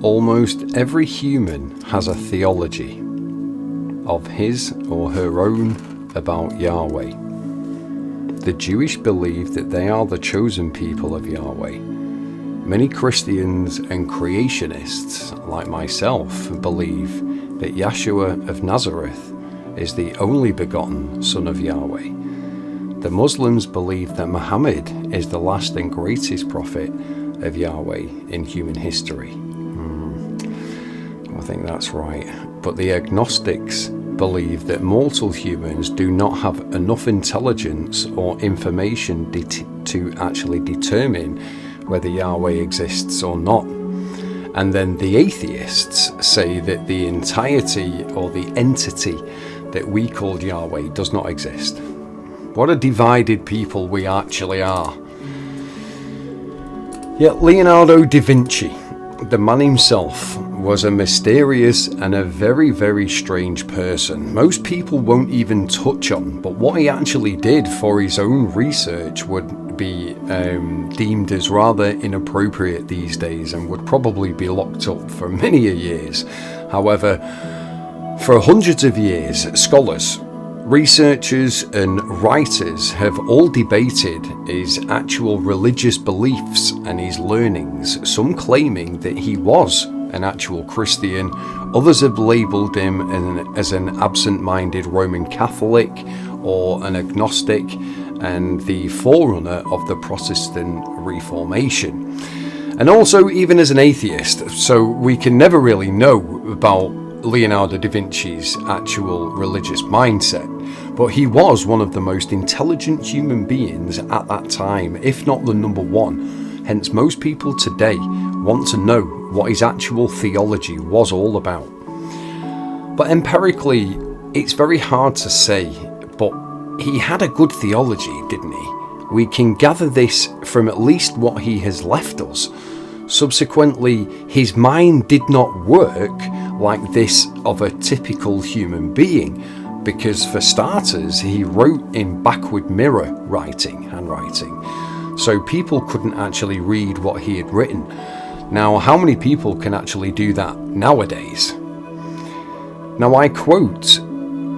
Almost every human has a theology of his or her own about Yahweh. The Jewish believe that they are the chosen people of Yahweh. Many Christians and creationists, like myself, believe that Yeshua of Nazareth is the only begotten Son of Yahweh. The Muslims believe that Muhammad is the last and greatest prophet of Yahweh in human history. I think that's right. But the agnostics believe that mortal humans do not have enough intelligence or information to actually determine whether Yahweh exists or not. And then the atheists say that the entirety or the entity that we call Yahweh does not exist. What a divided people we actually are. Yet Leonardo da Vinci, the man himself, was a mysterious and a very, very strange person. Most people won't even touch on, but what he actually did for his own research would be deemed as rather inappropriate these days and would probably be locked up for many years. However, for hundreds of years, scholars, researchers and writers have all debated his actual religious beliefs and his learnings, some claiming that he was an actual Christian, others have labelled him as an absent-minded Roman Catholic or an agnostic and the forerunner of the Protestant Reformation, and also even as an atheist. So we can never really know about Leonardo da Vinci's actual religious mindset, but he was one of the most intelligent human beings at that time, if not the number one. Hence most people today want to know what his actual theology was all about. But empirically, it's very hard to say, but he had a good theology, didn't he? We can gather this from at least what he has left us. Subsequently, his mind did not work like this of a typical human being, because for starters, he wrote in backward mirror handwriting, so people couldn't actually read what he had written. Now, how many people can actually do that nowadays? Now, I quote,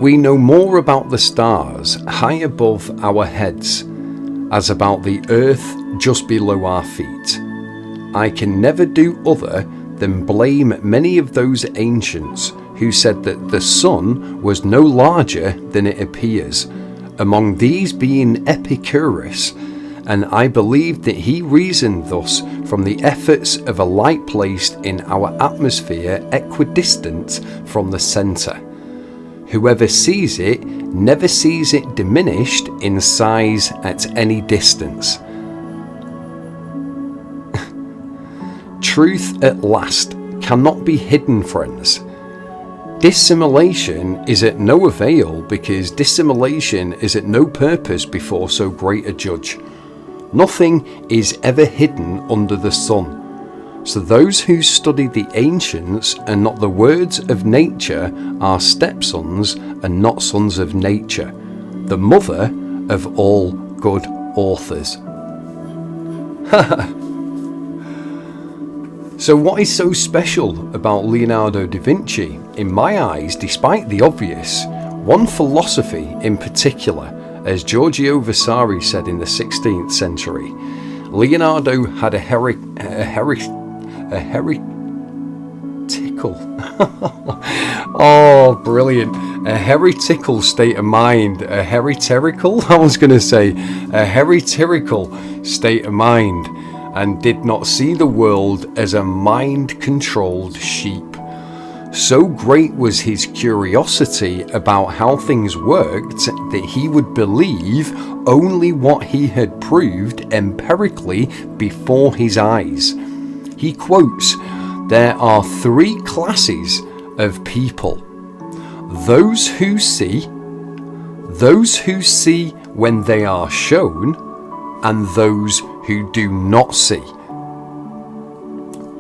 "We know more about the stars high above our heads as about the earth just below our feet. I can never do other than blame many of those ancients who said that the sun was no larger than it appears, among these being Epicurus, and I believe that he reasoned thus from the efforts of a light placed in our atmosphere equidistant from the centre. Whoever sees it never sees it diminished in size at any distance." Truth at last cannot be hidden, friends. Dissimulation is at no avail, because dissimulation is at no purpose before so great a judge. Nothing is ever hidden under the sun. So those who study the ancients and not the words of nature are stepsons and not sons of nature, the mother of all good authors. So what is so special about Leonardo da Vinci? In my eyes, despite the obvious, one philosophy in particular, as Giorgio Vasari said in the 16th century, Leonardo had a heretical oh, brilliant. A heretical state of mind. A heretical state of mind, and did not see the world as a mind-controlled sheep. So great was his curiosity about how things worked that he would believe only what he had proved empirically before his eyes. He quotes, "There are three classes of people: those who see when they are shown, and those who do not see.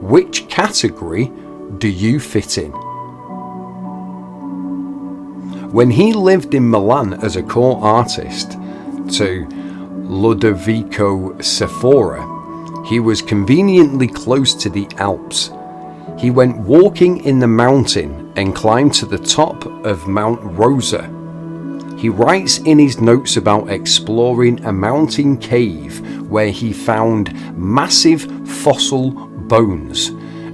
Which category do you fit in?" When he lived in Milan as a court artist to Ludovico Sforza, he was conveniently close to the Alps. He went walking in the mountain and climbed to the top of Mount Rosa. He writes in his notes about exploring a mountain cave where he found massive fossil bones,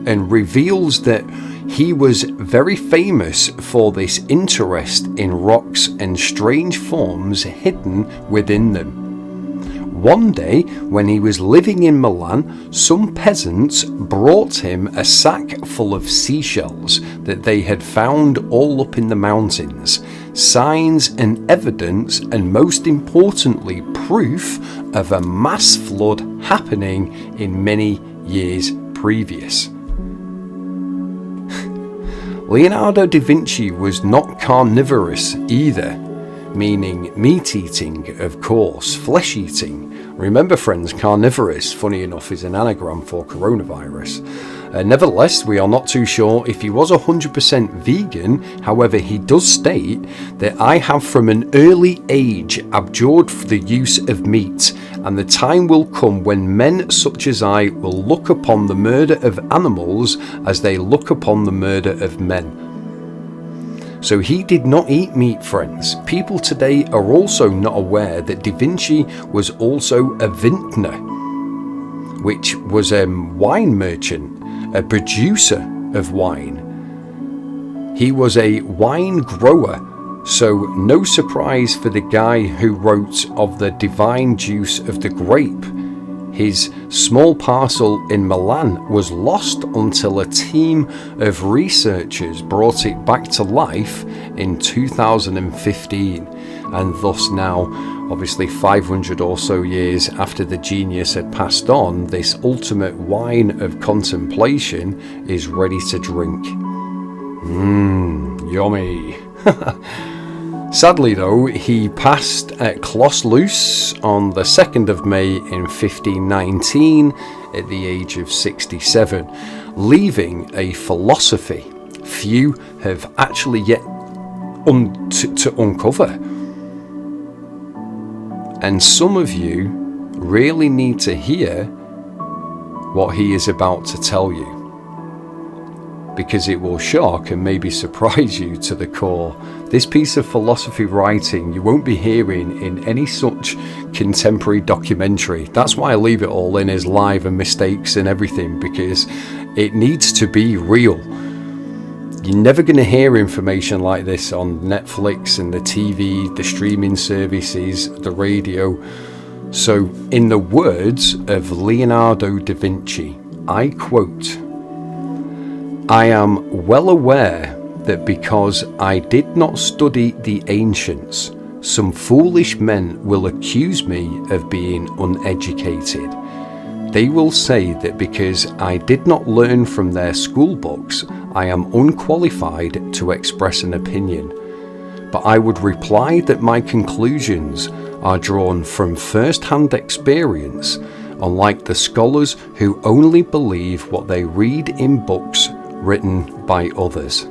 and reveals that he was very famous for this interest in rocks and strange forms hidden within them. One day, when he was living in Milan, some peasants brought him a sack full of seashells that they had found all up in the mountains, signs and evidence, and most importantly, proof of a mass flood happening in many years previous. Leonardo da Vinci was not carnivorous either, meaning meat-eating, of course, flesh-eating. Remember, friends, carnivorous, funny enough, is an anagram for coronavirus. Nevertheless, we are not too sure if he was 100% vegan. However, he does state that I have from an early age abjured the use of meat, and the time will come when men such as I will look upon the murder of animals as they look upon the murder of men. So he did not eat meat, friends. People today are also not aware that Da Vinci was also a vintner, which was a wine merchant, a producer of wine. He was a wine grower, so no surprise for the guy who wrote of the divine juice of the grape. His small parcel in Milan was lost until a team of researchers brought it back to life in 2015, and thus now, obviously 500 or so years after the genius had passed on, this ultimate wine of contemplation is ready to drink. Yummy. Sadly though, he passed at Clos Luce on the 2nd of May in 1519 at the age of 67, leaving a philosophy few have actually yet to uncover. And some of you really need to hear what he is about to tell you, because it will shock and maybe surprise you to the core. This piece of philosophy writing you won't be hearing in any such contemporary documentary. That's why I leave it all in as live and mistakes and everything, because it needs to be real. You're never going to hear information like this on Netflix and the TV, the streaming services, the radio. So in the words of Leonardo da Vinci, I quote, "I am well aware that because I did not study the ancients, some foolish men will accuse me of being uneducated. They will say that because I did not learn from their school books, I am unqualified to express an opinion. But I would reply that my conclusions are drawn from first-hand experience, unlike the scholars who only believe what they read in books written by others.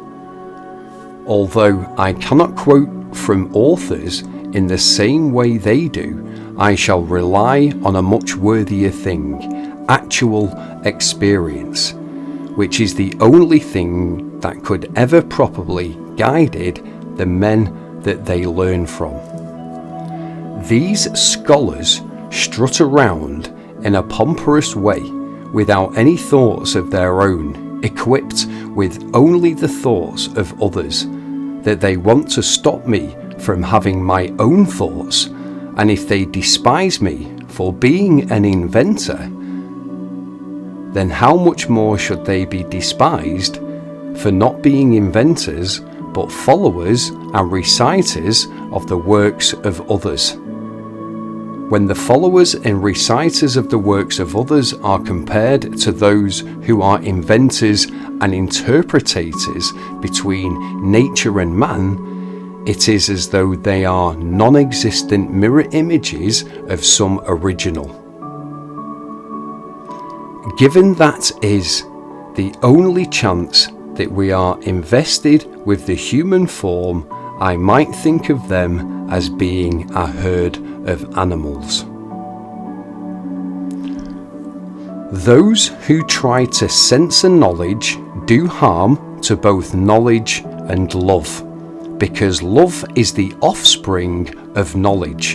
Although I cannot quote from authors in the same way they do, I shall rely on a much worthier thing, actual experience, which is the only thing that could ever properly guided the men that they learn from. These scholars strut around in a pompous way without any thoughts of their own, equipped with only the thoughts of others, that they want to stop me from having my own thoughts, and if they despise me for being an inventor, then how much more should they be despised for not being inventors but followers and reciters of the works of others? When the followers and reciters of the works of others are compared to those who are inventors and interpretators between nature and man, it is as though they are non-existent mirror images of some original. Given that is the only chance that we are invested with the human form, I might think of them as being a herd of animals. Those who try to censor knowledge do harm to both knowledge and love, because love is the offspring of knowledge,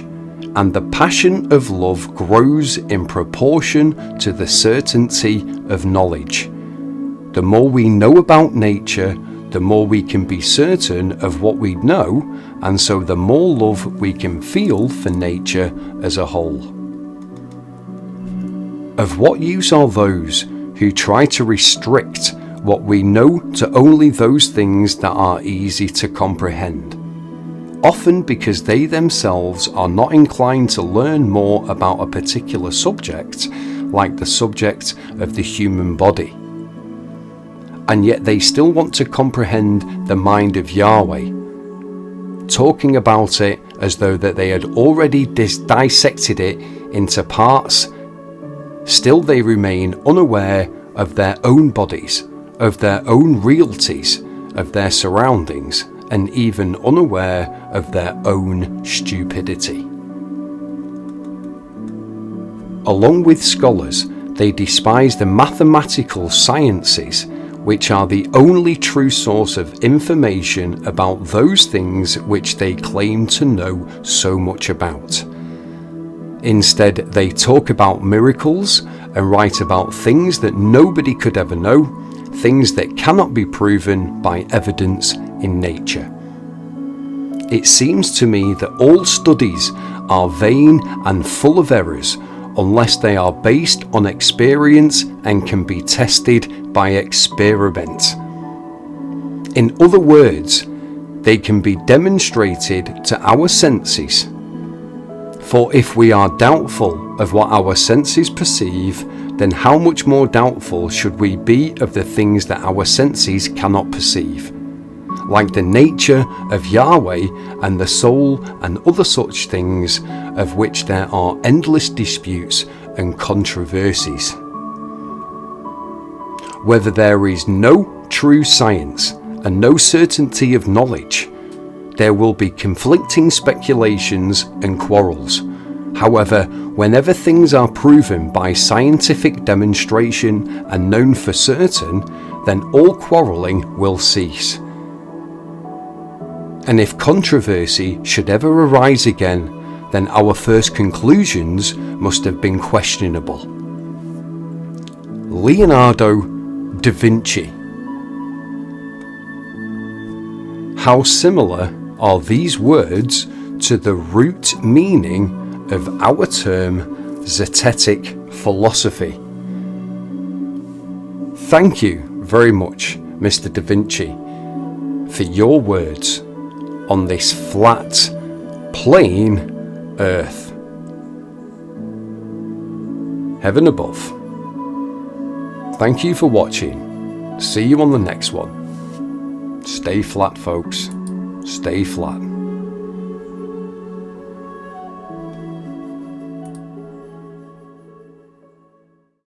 and the passion of love grows in proportion to the certainty of knowledge. The more we know about nature, the more we can be certain of what we know, and so the more love we can feel for nature as a whole. Of what use are those who try to restrict what we know to only those things that are easy to comprehend? Often because they themselves are not inclined to learn more about a particular subject, like the subject of the human body. And yet they still want to comprehend the mind of Yahweh, talking about it as though that they had already dissected it into parts. Still they remain unaware of their own bodies, of their own realities, of their surroundings, and even unaware of their own stupidity. Along with scholars, they despise the mathematical sciences, which are the only true source of information about those things which they claim to know so much about. Instead, they talk about miracles and write about things that nobody could ever know, things that cannot be proven by evidence in nature. It seems to me that all studies are vain and full of errors unless they are based on experience and can be tested by experiment. In other words, they can be demonstrated to our senses. For if we are doubtful of what our senses perceive, then how much more doubtful should we be of the things that our senses cannot perceive, like the nature of Yahweh and the soul and other such things, of which there are endless disputes and controversies. Whether there is no true science and no certainty of knowledge, there will be conflicting speculations and quarrels. However, whenever things are proven by scientific demonstration and known for certain, then all quarrelling will cease. And if controversy should ever arise again, then our first conclusions must have been questionable. Leonardo Da Vinci. How similar are these words to the root meaning of our term zetetic philosophy? Thank you very much, Mr. Da Vinci, for your words on this flat, plain earth. Heaven above. Thank you for watching. See you on the next one. Stay flat, folks. Stay flat.